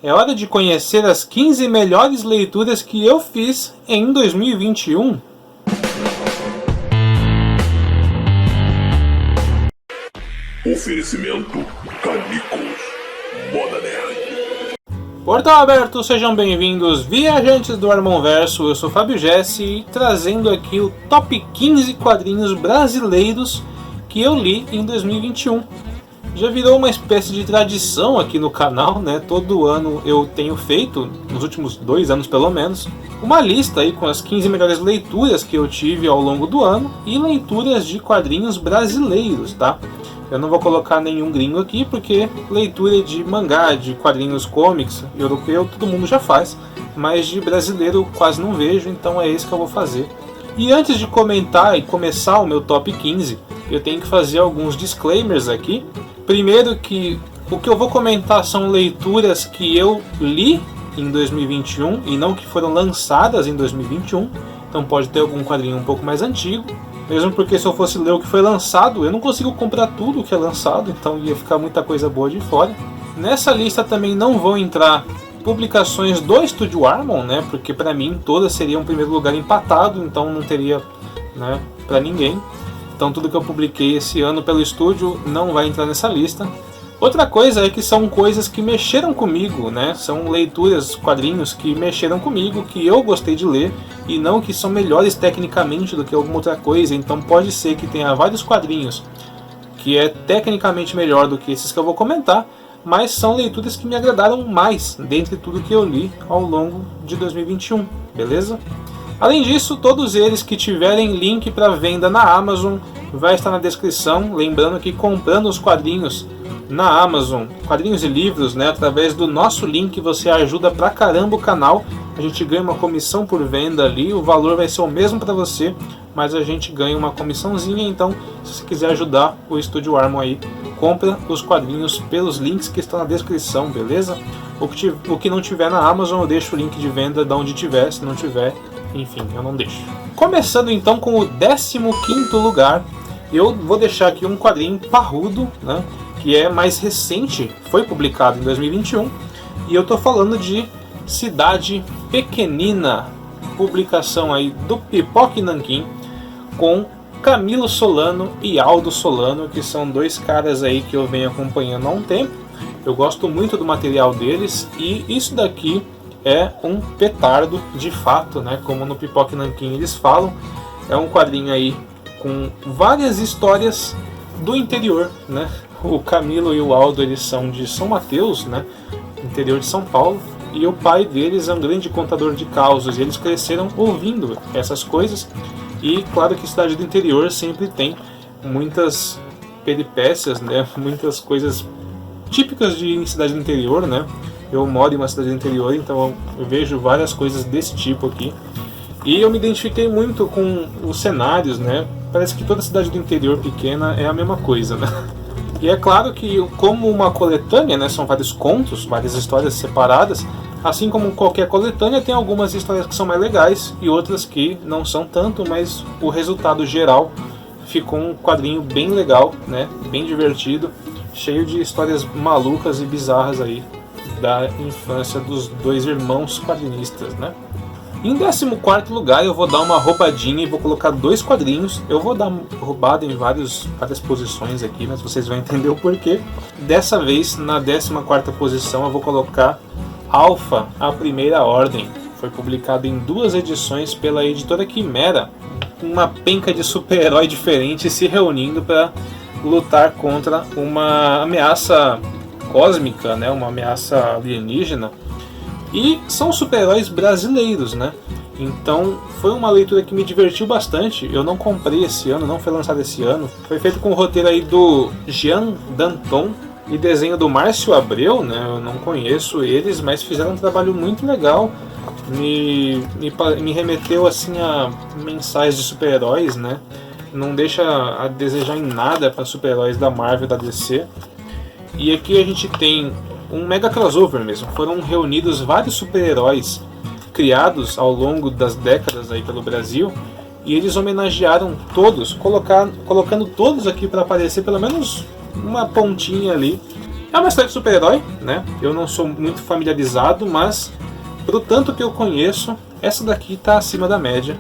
É hora de conhecer as 15 melhores leituras que eu fiz em 2021. Oferecimento Canicos Moda Nerd. Portal aberto, sejam bem-vindos, viajantes do Armonverso. Eu sou Fábio Jesse, trazendo aqui o top 15 quadrinhos brasileiros que eu li em 2021. Já virou uma espécie de tradição aqui no canal, né? Todo ano eu tenho feito, nos últimos 2 anos pelo menos, uma lista aí com as 15 melhores leituras que eu tive ao longo do ano e leituras de quadrinhos brasileiros, tá? Eu não vou colocar nenhum gringo aqui porque leitura de mangá, de quadrinhos comics, europeu, todo mundo já faz, mas de brasileiro quase não vejo, então é esse que eu vou fazer. E antes de comentar e começar o meu top 15, eu tenho que fazer alguns disclaimers aqui. Primeiro que o que eu vou comentar são leituras que eu li em 2021 e não que foram lançadas em 2021. Então pode ter algum quadrinho um pouco mais antigo. Mesmo porque se eu fosse ler o que foi lançado, eu não consigo comprar tudo que é lançado, então ia ficar muita coisa boa de fora. Nessa lista também não vão entrar publicações do Estúdio Armon, né? Porque para mim todas seriam em primeiro lugar empatado, então não teria, né, para ninguém. Então tudo que eu publiquei esse ano pelo estúdio não vai entrar nessa lista. Outra coisa é que são coisas que mexeram comigo, né? São leituras, quadrinhos que mexeram comigo, que eu gostei de ler, e não que são melhores tecnicamente do que alguma outra coisa. Então pode ser que tenha vários quadrinhos que é tecnicamente melhor do que esses que eu vou comentar, mas são leituras que me agradaram mais dentre tudo que eu li ao longo de 2021, beleza? Além disso, todos eles que tiverem link para venda na Amazon vai estar na descrição. Lembrando que comprando os quadrinhos na Amazon, quadrinhos e livros, né, através do nosso link, você ajuda pra caramba o canal. A gente ganha uma comissão por venda ali, o valor vai ser o mesmo para você, mas a gente ganha uma comissãozinha. Então, se você quiser ajudar o Estúdio Armon aí, compra os quadrinhos pelos links que estão na descrição, beleza? O que não tiver na Amazon, eu deixo o link de venda de onde tiver. Se não tiver, enfim, eu não deixo. Começando então com o 15º lugar, eu vou deixar aqui um quadrinho parrudo, né, que é mais recente, foi publicado em 2021, e eu tô falando de Cidade Pequenina, publicação aí do Pipoca e Nanquim, com Camilo Solano e Aldo Solano, que são dois caras aí que eu venho acompanhando há um tempo. Eu gosto muito do material deles, e isso daqui é um petardo de fato, né? Como no Pipoca e Nanquim eles falam. É um quadrinho aí com várias histórias do interior, né? O Camilo e o Aldo, eles são de São Mateus, né? Interior de São Paulo. E o pai deles é um grande contador de causos. E eles cresceram ouvindo essas coisas. E claro que cidade do interior sempre tem muitas peripécias, né? Muitas coisas típicas de cidade do interior, né? Eu moro em uma cidade do interior, então eu vejo várias coisas desse tipo aqui. E eu me identifiquei muito com os cenários, né? Parece que toda cidade do interior pequena é a mesma coisa, né? E é claro que, como uma coletânea, né? São vários contos, várias histórias separadas. Assim como qualquer coletânea, tem algumas histórias que são mais legais e outras que não são tanto, mas o resultado geral ficou um quadrinho bem legal, né? Bem divertido, cheio de histórias malucas e bizarras aí da infância dos dois irmãos quadrinistas, né? Em 14º lugar, eu vou dar uma roubadinha e vou colocar 2 quadrinhos. Eu vou dar roubada em várias posições aqui, mas vocês vão entender o porquê. Dessa vez, na 14ª posição, eu vou colocar Alpha, a Primeira Ordem. Foi publicado em 2 edições pela editora Quimera. Uma penca de super-herói diferente se reunindo para lutar contra uma ameaça cósmica, né? Uma ameaça alienígena. E são super-heróis brasileiros, né? Então foi uma leitura que me divertiu bastante. Eu não comprei esse ano, não foi lançado esse ano. Foi feito com o roteiro aí do Jean Danton e desenho do Márcio Abreu, né? Eu não conheço eles, mas fizeram um trabalho muito legal. Me remeteu assim a mensais de super-heróis, né? Não deixa a desejar em nada para super-heróis da Marvel e da DC. E aqui a gente tem um mega crossover mesmo. Foram reunidos vários super-heróis criados ao longo das décadas aí pelo Brasil, e eles homenagearam todos, colocando todos aqui para aparecer pelo menos uma pontinha ali É uma história de super-herói, né? Eu não sou muito familiarizado, mas pro tanto que eu conheço, essa daqui tá acima da média.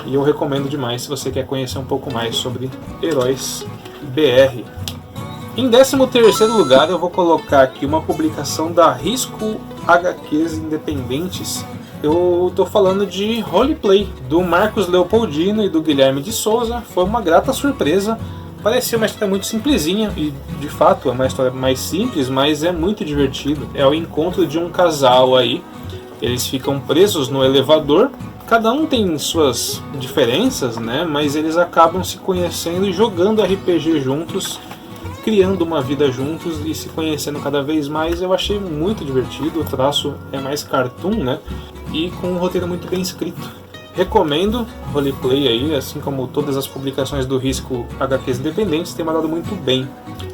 E eu recomendo demais se você quer conhecer um pouco mais sobre heróis BR. Em 13º lugar eu vou colocar aqui uma publicação da Risco HQs Independentes. Eu tô falando de Roleplay, do Marcos Leopoldino e do Guilherme de Souza. Foi uma grata surpresa. Parecia uma história muito simplesinha e, de fato, é uma história mais simples, mas é muito divertido. É o encontro de um casal aí. Eles ficam presos no elevador. Cada um tem suas diferenças, né? Mas eles acabam se conhecendo e jogando RPG juntos, criando uma vida juntos e se conhecendo cada vez mais. Eu achei muito divertido. O traço é mais cartoon, né? E com um roteiro muito bem escrito. Recomendo Roleplay aí, assim como todas as publicações do Risco HQs Independentes, tem mandado muito bem.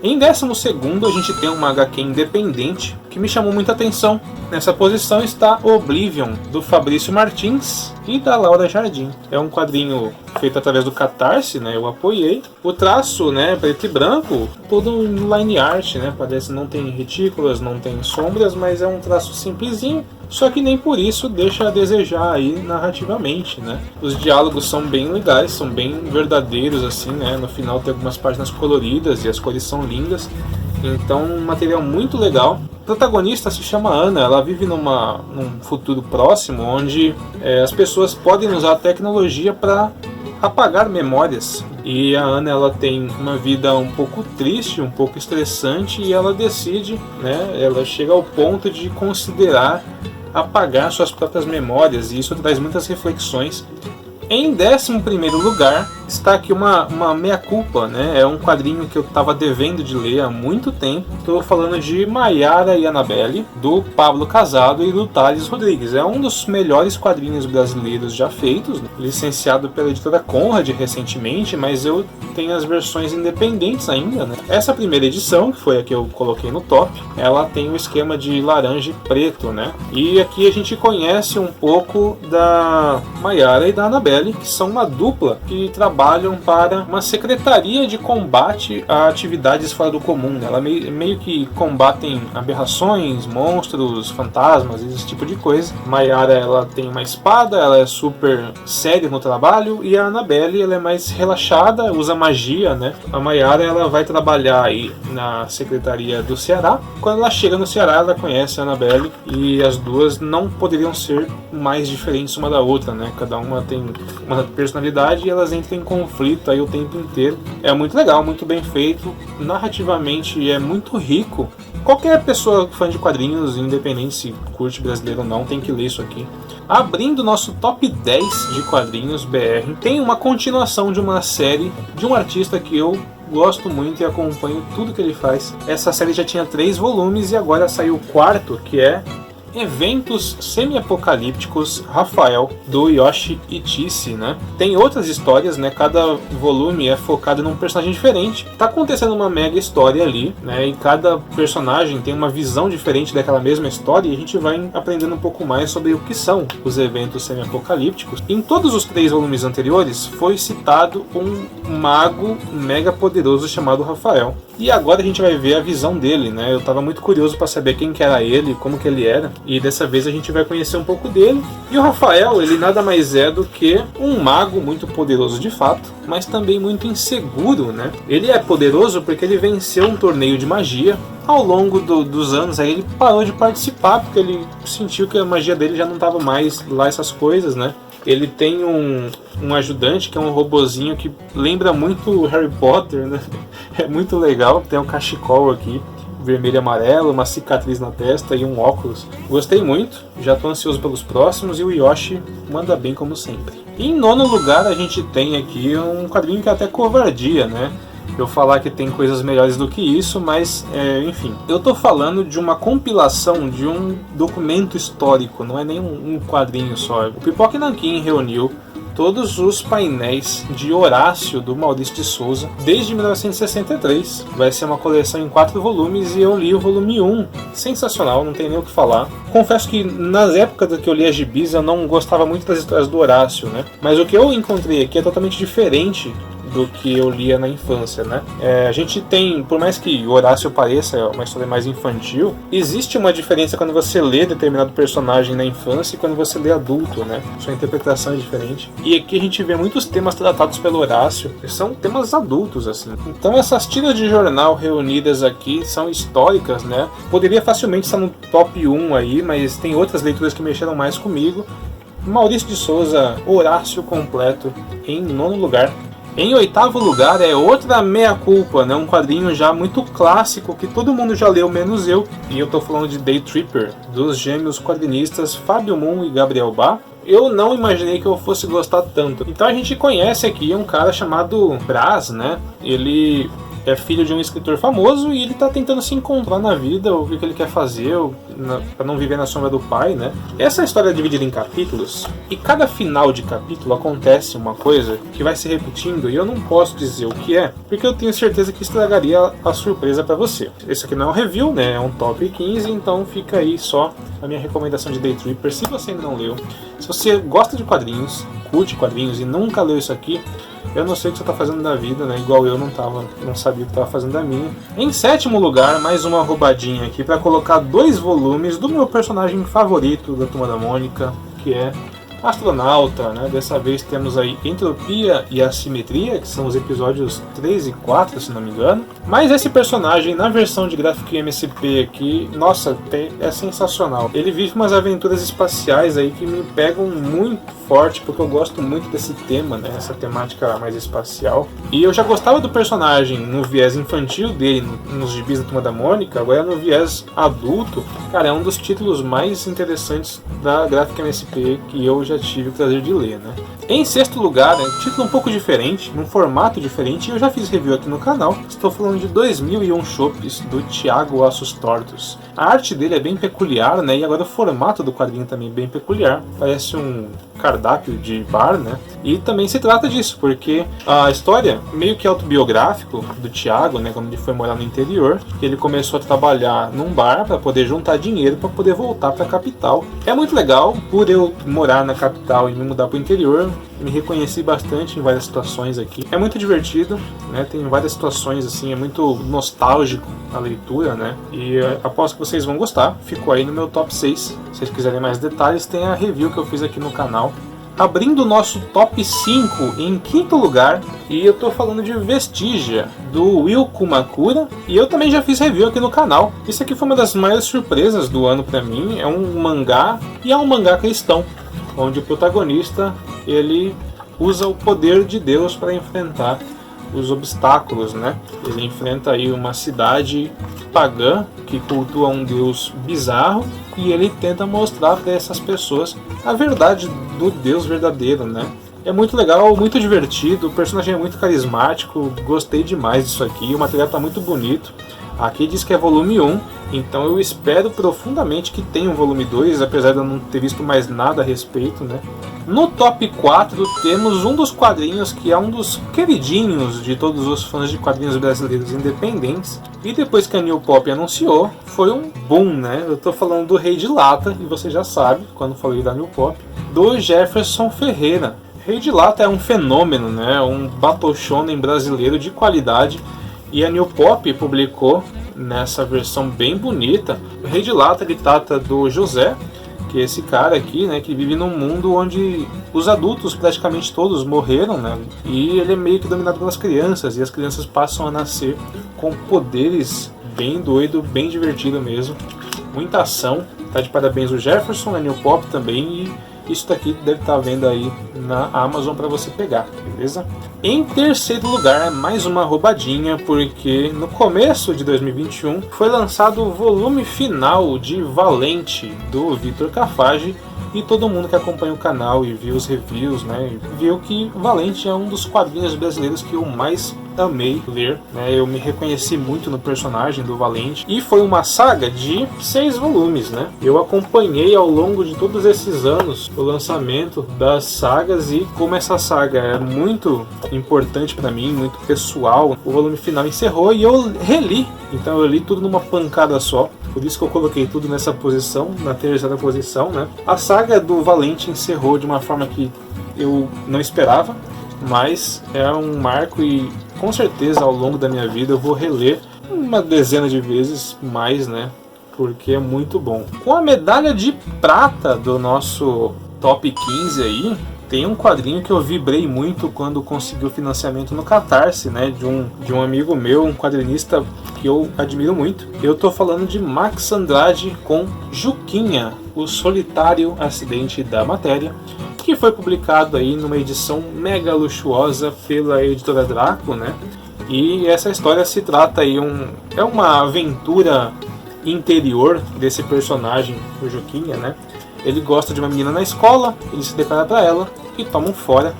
Em 12º a gente tem uma HQ independente que me chamou muita atenção. Nessa posição está Oblivion, do Fabrício Martins e da Laura Jardim. É um quadrinho feito através do Catarse, né? Eu apoiei. O traço, né, preto e branco, todo em line art, né? Parece não tem retículas, não tem sombras, mas é um traço simplesinho. Só que nem por isso deixa a desejar aí narrativamente, né? Os diálogos são bem legais, são bem verdadeiros assim, né? No final tem algumas páginas coloridas e as cores são lindas. Então, um material muito legal. A protagonista se chama Ana, ela vive num futuro próximo onde as pessoas podem usar a tecnologia para apagar memórias. E a Ana, ela tem uma vida um pouco triste, um pouco estressante, e ela decide, né? Ela chega ao ponto de considerar apagar suas próprias memórias, e isso traz muitas reflexões. Em 11º lugar está aqui uma meia-culpa, né? É um quadrinho que eu estava devendo de ler há muito tempo. Estou falando de Maiara e Annabelle, do Pablo Casado e do Thales Rodrigues. É um dos melhores quadrinhos brasileiros já feitos, licenciado pela editora Conrad recentemente, mas eu tenho as versões independentes ainda, né? Essa primeira edição, que foi a que eu coloquei no top, ela tem o esquema de laranja e preto, né? E aqui a gente conhece um pouco da Maiara e da Annabelle, que são uma dupla que trabalham para uma secretaria de combate a atividades fora do comum. Ela meio que combatem aberrações, monstros, fantasmas, esse tipo de coisa. Maiara, ela tem uma espada, ela é super séria no trabalho, e a Annabelle, ela é mais relaxada, usa magia, né? A Maiara, ela vai trabalhar aí na secretaria do Ceará. Quando ela chega no Ceará, ela conhece a Annabelle, e as duas não poderiam ser mais diferentes uma da outra, né? Cada uma tem uma personalidade e elas entram em conflito aí o tempo inteiro. É muito legal, muito bem feito, narrativamente é muito rico. Qualquer pessoa fã de quadrinhos, independente se curte brasileiro ou não, tem que ler isso aqui. Abrindo nosso top 10 de quadrinhos BR, tem uma continuação de uma série de um artista que eu gosto muito e acompanho tudo que ele faz. Essa série já tinha 3 volumes e agora saiu o 4, que é Eventos Semi-Apocalípticos Rafael, do Yoshi Itice, né? Tem outras histórias, né? Cada volume é focado num personagem diferente. Tá acontecendo uma mega história ali, né? E cada personagem tem uma visão diferente daquela mesma história, e a gente vai aprendendo um pouco mais sobre o que são os eventos semi-apocalípticos. Em todos os 3 volumes anteriores foi citado um mago mega poderoso chamado Rafael. E agora a gente vai ver a visão dele, né? Eu tava muito curioso para saber quem que era ele, como que ele era. E dessa vez a gente vai conhecer um pouco dele. E o Rafael, ele nada mais é do que um mago muito poderoso de fato, mas também muito inseguro, né? Ele é poderoso porque ele venceu um torneio de magia. Ao longo dos anos aí ele parou de participar porque ele sentiu que a magia dele já não estava mais lá, essas coisas, né? Ele tem um ajudante que é um robozinho que lembra muito o Harry Potter, né? É muito legal, tem um cachecol aqui, vermelho e amarelo, uma cicatriz na testa e um óculos. Gostei muito, já estou ansioso pelos próximos, e o Yoshi manda bem como sempre. E em 9º lugar a gente tem aqui um quadrinho que é até covardia, né? Eu falar que tem coisas melhores do que isso, mas enfim. Eu tô falando de uma compilação de um documento histórico, não é nem um quadrinho só. O Pipoca e Nanquim reuniu todos os painéis de Horácio do Maurício de Souza desde 1963. Vai ser uma coleção em 4 volumes e eu li o volume 1. Sensacional, não tem nem o que falar. Confesso que nas épocas que eu li as gibis eu não gostava muito das histórias do Horácio, né? Mas o que eu encontrei aqui é totalmente diferente do que eu lia na infância, né? A gente tem, por mais que Horácio pareça uma história mais infantil, existe uma diferença quando você lê determinado personagem na infância e quando você lê adulto, né? Sua interpretação é diferente. E aqui a gente vê muitos temas tratados pelo Horácio, que são temas adultos, assim. Então essas tiras de jornal reunidas aqui são históricas, né? Poderia facilmente estar no top 1 aí, mas tem outras leituras que mexeram mais comigo. Maurício de Souza, Horácio completo, em 9º lugar. Em 8º lugar é outra meia-culpa, né? Um quadrinho já muito clássico que todo mundo já leu, menos eu. E eu tô falando de Day Tripper, dos gêmeos quadrinistas Fábio Moon e Gabriel Bá. Eu não imaginei que eu fosse gostar tanto. Então a gente conhece aqui um cara chamado Braz, né? Ele é filho de um escritor famoso e ele está tentando se encontrar na vida, o que ele quer fazer, para não viver na sombra do pai, né? Essa história é dividida em capítulos, e cada final de capítulo acontece uma coisa que vai se repetindo, e eu não posso dizer o que é, porque eu tenho certeza que estragaria a surpresa para você. Esse aqui não é um review, né? É um top 15, então fica aí só a minha recomendação de Day Tripper. Se você ainda não leu, se você gosta de quadrinhos, curte quadrinhos e nunca leu isso aqui, eu não sei o que você está fazendo da vida, né? Igual eu não sabia o que estava fazendo da minha. Em 7º lugar, mais uma roubadinha aqui para colocar 2 volumes do meu personagem favorito da Turma da Mônica, que é Astronauta, né? Dessa vez temos aí Entropia e Assimetria, que são os episódios 3 e 4, se não me engano. Mas esse personagem, na versão de gráfico MSP aqui, nossa, é sensacional. Ele vive umas aventuras espaciais aí que me pegam muito forte, porque eu gosto muito desse tema, né? Essa temática mais espacial. E eu já gostava do personagem no viés infantil dele, nos gibis da Turma da Mônica, agora no viés adulto. Cara, é um dos títulos mais interessantes da gráfica MSP que eu já tive o prazer de ler, né? Em 6º lugar, é um título um pouco diferente, num formato diferente, e eu já fiz review aqui no canal. Estou falando de 2001 Chopes, do Thiago Ossos Tortos. A arte dele é bem peculiar, né? E agora o formato do quadrinho também é bem peculiar. Parece um cardápio de bar, né? E também se trata disso, porque a história meio que autobiográfico do Thiago, né? Quando ele foi morar no interior, ele começou a trabalhar num bar para poder juntar dinheiro para poder voltar para a capital. É muito legal, por eu morar na capital e me mudar para o interior, me reconheci bastante em várias situações aqui. É muito divertido, né? Tem várias situações assim, é muito nostálgico a leitura, né? E aposto que vocês vão gostar. Ficou aí no meu top 6. Se vocês quiserem mais detalhes, tem a review que eu fiz aqui no canal. Abrindo o nosso top 5 em 5º lugar, e eu tô falando de Vestígia, do Will Kumakura, e eu também já fiz review aqui no canal. Isso aqui foi uma das maiores surpresas do ano pra mim. É um mangá, e é um mangá cristão, onde o protagonista ele usa o poder de Deus para enfrentar os obstáculos, né? Ele enfrenta aí uma cidade pagã que cultua um deus bizarro e ele tenta mostrar para essas pessoas a verdade do Deus verdadeiro, né? É muito legal, muito divertido, o personagem é muito carismático, gostei demais disso aqui, o material está muito bonito. Aqui diz que é volume 1, então eu espero profundamente que tenha um volume 2, apesar de eu não ter visto mais nada a respeito, né? No top 4 temos um dos quadrinhos que é um dos queridinhos de todos os fãs de quadrinhos brasileiros independentes. E depois que a New Pop anunciou, foi um boom, né? Eu tô falando do Rei de Lata, e você já sabe, quando falei da New Pop, do Jefferson Ferreira. Rei de Lata é um fenômeno, né? Um battle shonen brasileiro de qualidade. E a New Pop publicou nessa versão bem bonita. O Rei de Lata ele trata do José, que é esse cara aqui, né, que vive num mundo onde os adultos praticamente todos morreram, né, e ele é meio que dominado pelas crianças, e as crianças passam a nascer com poderes bem doido, bem divertido mesmo. Muita ação. Tá de parabéns o Jefferson, a New Pop também, e isso daqui deve estar à venda aí na Amazon para você pegar, beleza? Em 3º lugar, mais uma roubadinha, porque no começo de 2021 foi lançado o volume final de Valente, do Vitor Cafage, e todo mundo que acompanha o canal e viu os reviews, né, viu que Valente é um dos quadrinhos brasileiros que eu mais amei ler, né? Eu me reconheci muito no personagem do Valente, e foi uma saga de 6 volumes, né? Eu acompanhei ao longo de todos esses anos o lançamento das sagas, e como essa saga é muito importante para mim, muito pessoal, o volume final encerrou e eu reli, então eu li tudo numa pancada só. Por isso que eu coloquei tudo nessa posição, na 3ª posição, né? A saga do Valente encerrou de uma forma que eu não esperava. mas é um marco e com certeza ao longo da minha vida eu vou reler uma dezena de vezes mais, né? Porque é muito bom. Com a medalha de prata do nosso top 15 aí, tem um quadrinho que eu vibrei muito quando consegui o financiamento no Catarse, né, de um amigo meu, um quadrinista que eu admiro muito. Eu tô falando de Max Andrade com Juquinha, o solitário acidente da matéria, que foi publicado aí numa edição mega luxuosa pela editora Draco, né? E essa história se trata aí é uma aventura interior desse personagem, o Juquinha, né? Ele gosta de uma menina na escola, ele se declara pra ela e toma um fora.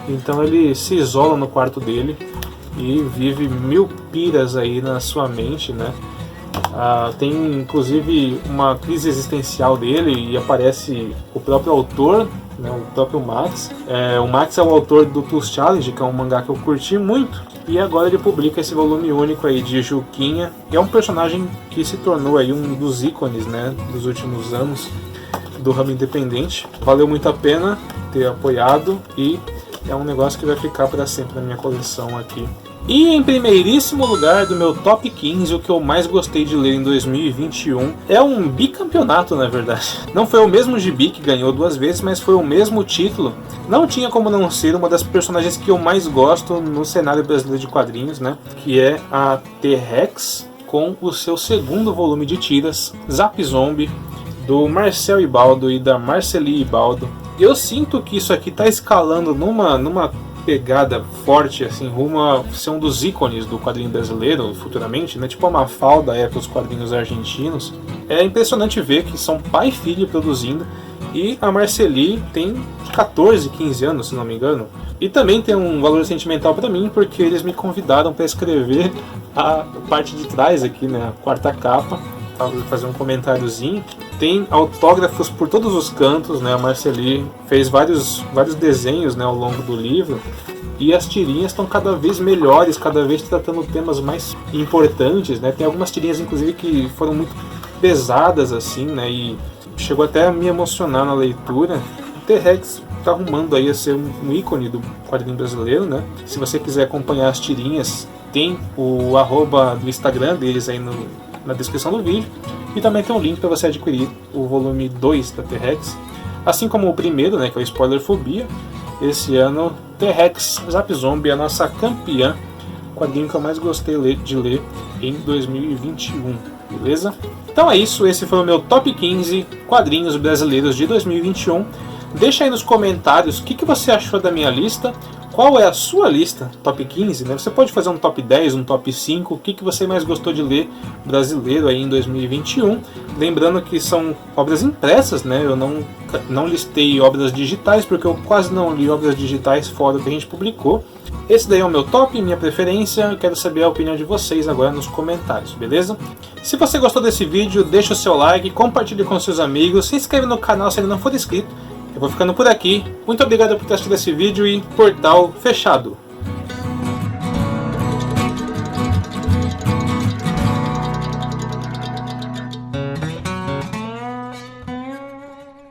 Então ele se isola no quarto dele e vive mil piras aí na sua mente, né? Tem inclusive uma crise existencial dele e aparece o próprio autor, né, o próprio Max. O Max é o autor do Tools Challenge, que é um mangá que eu curti muito. E agora ele publica esse volume único aí de Juquinha, que é um personagem que se tornou aí um dos ícones, né, dos últimos anos do ramo independente. Valeu muito a pena ter apoiado e é um negócio que vai ficar para sempre na minha coleção aqui. E em primeiríssimo lugar do meu top 15, o que eu mais gostei de ler em 2021 é um bicampeonato, na verdade. Não foi o mesmo gibi que ganhou 2 vezes, mas foi o mesmo título. Não tinha como não ser uma das personagens que eu mais gosto no cenário brasileiro de quadrinhos, né? Que é a T-Rex, com o seu segundo volume de tiras, Zap Zombie, do Marcel Ibaldo e da Marceli Ibaldo. Eu sinto que isso aqui está escalando numa pegada forte, assim, rumo a ser um dos ícones do quadrinho brasileiro futuramente, né? Tipo a Mafalda é para os quadrinhos argentinos. É impressionante ver que são pai e filho produzindo, e a Marceli tem 14, 15 anos, se não me engano. E também tem um valor sentimental para mim, porque eles me convidaram para escrever a parte de trás aqui, né? A quarta capa. Para fazer um comentáriozinho. Tem autógrafos por todos os cantos, né? A Marceli fez vários desenhos, né, ao longo do livro, e as tirinhas estão cada vez melhores, cada vez tratando temas mais importantes, né? Tem algumas tirinhas inclusive que foram muito pesadas assim, né? E chegou até a me emocionar na leitura. O T-Rex está arrumando aí a ser um ícone do quadrinho brasileiro, né? Se você quiser acompanhar as tirinhas, tem o @ do Instagram deles aí na descrição do vídeo, e também tem um link para você adquirir o volume 2 da T-Rex, assim como o primeiro, né, que é o Spoilerfobia. Esse ano, T-Rex Zap Zombie é a nossa campeã, quadrinho que eu mais gostei de ler em 2021, beleza? Então é isso, esse foi o meu top 15 quadrinhos brasileiros de 2021. Deixa aí nos comentários o que você achou da minha lista. Qual é a sua lista, top 15, né? Você pode fazer um top 10, um top 5, o que você mais gostou de ler brasileiro aí em 2021. Lembrando que são obras impressas, né? Eu não listei obras digitais, porque eu quase não li obras digitais fora do que a gente publicou. Esse daí é o meu top, minha preferência. Eu quero saber a opinião de vocês agora nos comentários, beleza? Se você gostou desse vídeo, deixa o seu like, compartilhe com seus amigos, se inscreve no canal se ainda não for inscrito. Eu vou ficando por aqui. Muito obrigado por ter assistido esse vídeo e portal fechado.